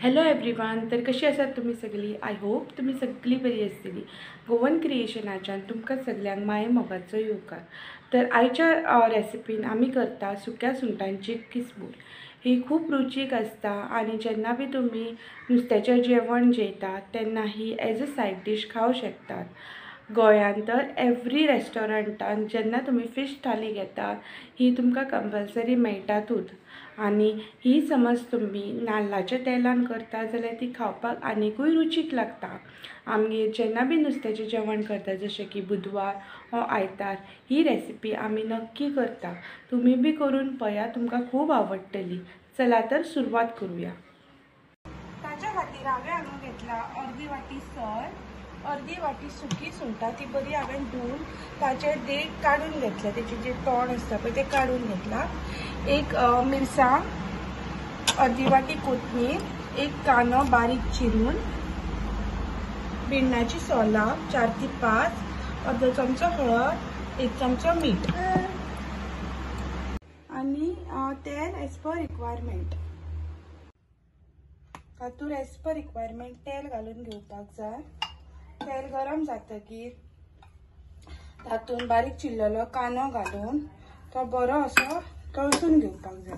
Hello everyone, तर कशी आसात तुम्ही सगळी? आय होप तुम्ही सगळी बरी आसतली। गोवन क्रिएशनाच्यान तुमकां सगळ्यांक माये मोगाचो येवकार। तर आयच्या रेसिपीन आमी करता सुक्या सुंगटांची किसमूर। ही खूप रुचीक आसता आनी जेन्ना बी तुमी नुस्त्याचें जेवण जेयतात तेन्ना ही एज अ सायड डीश खावं शकतात। गोंयांत तर एवरी रेस्टॉरंटान जेन्ना तुमी फीश थाली घेतात ही तुमकां कंपलसरी मेळटातूच। आनी ही समज तुमी नाल्लाच्या तेलान करता जाल्यार ती खावपाक आनिकूय रुचीक लागता। आमी जेन्ना बी नुस्त्याचें जेवण करता जशें की बुधवार वा आयतार ही रेसिपी आमी नक्की करता। तुमी बी करून पळया, तुमकां खूब आवडटली। चला तर सुरवात करूया। ताच्या खातीर हांवें हांगा घेतला अर्दी वाटी सोय, अर्दी वाटी सुकी सुंगटां, ती बरी हांवें धुवन ताचे देठ काडून घेतले, तेचे जे तोंड आसता पळय तें काडून घेतला। एक मिरसांग, अर्दी वाटी कोथमीर, एक कांदो बारीक चिरून, भिंडाची सोलां 4 ते 5, अर्दो चमचो हळद, 1 चमचो मीठ आनी तेल एज पर रिक्वायरमेंट। तातूंत एज पर रिक्वायरमेंट तेल घालून घेवपाक जाय। तेल गरम जातकीर तातूंत बारीक चिरलेलो कांदो घालून तो बरो असो तळसून घेवपाक जाय।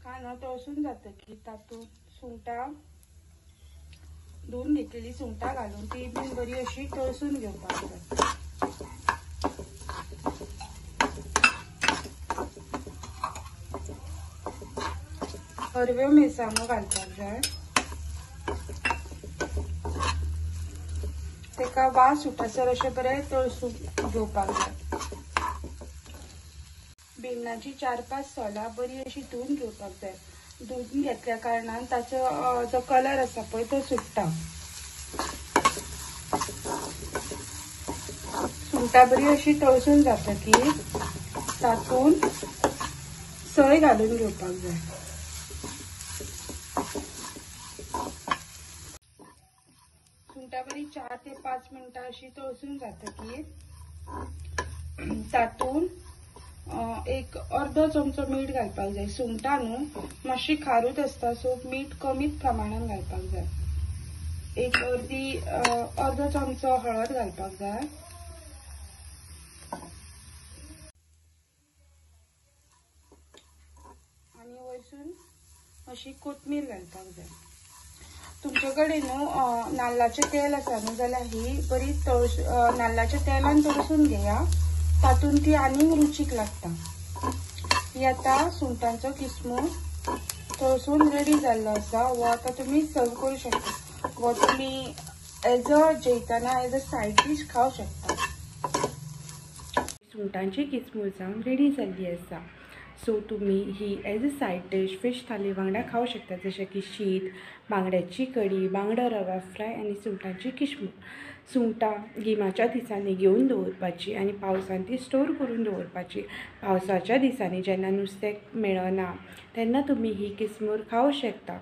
कांदो तळसून जातकीर तातूंत सुंगटां, धुवन घेतलेली सुंगटां घालून ती बीन बरी अशी तळसून घेवपाक जाय। हरव्यो मिरसांगो घालपाक जाय, तेका वास सुटसर अशें बरें तळसून घेवपाक जाय। भिंडाची 4-5 सोलां बरी अशी धुवन घेवपाक जाय। धुवन घेतल्या कारणान ताचो जो कलर आसा पळय तो सुट्टा। सुंगटां बरी अशी तळसून जातकीर तातूंत सोय घालून घेवपाक जाय। सुंगटां बरी 4 ते 5 मिनटां अशी तळसून जातकीर तातूंत एक अर्दो चमचो मीठ घालपाक जाय। सुंगटां न्हू मातशी खारूच आसता, सो मीठ कमीच प्रमाणान घालपाक जाय। एक अर्दो चमचो हळद घालपाक जाय आनी वयसून अशी कोथमीर घालपाक जाय। तुमचे कडेन न्हू नाल्लाचें तेल आसा न्हू जाल्यार ही बरी नाल्लाच्या तेलान तळसून घेया, तातूंत ती आनीक रुचीक लागता। ही आतां सुंगटांचो किसमूर तळसून रेडी जाल्लो आसा, वो आतां तुमी सर्व करूं शकता। वो तुमी एज अ जेयतना एज अ सायड डीश खावं शकता। सुंगटांची किसमूर जावन रेडी जाल्ली आसा, सो तुमी ही as a side dish fish थाली वांगडा खावं शकता, जशें की शीत, बांगड्याची कडी, बांगडो रवा फ्राय आनी सुंगटांची किसमूर। सुंगटां गिमाच्या दिसांनी घेवन दवरपाची आनी पावसान ती स्टोर करून दवरपाची। पावसाच्या दिसांनी जेन्ना नुस्तें मेळना तेन्ना तुमी ही किसमूर खावं शकता।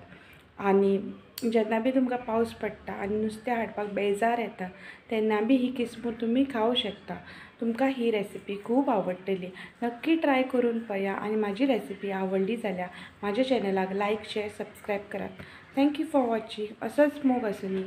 आनी जेन्ना बी तुमकां पावस पडटा आनी नुस्तें हाडपाक बेजार येता तेन्ना बी ही किसमूर तुमी खावं शकता। तुमकां ही रेसिपी खूब आवडटली। नक्की ट्राय करून पळया आनी म्हाजी रेसिपी आवडली जाल्यार म्हाज्या चॅनलाक लायक, शेअर, सबस्क्रायब करात। Thank you for watching. असोच मोग आसूनी।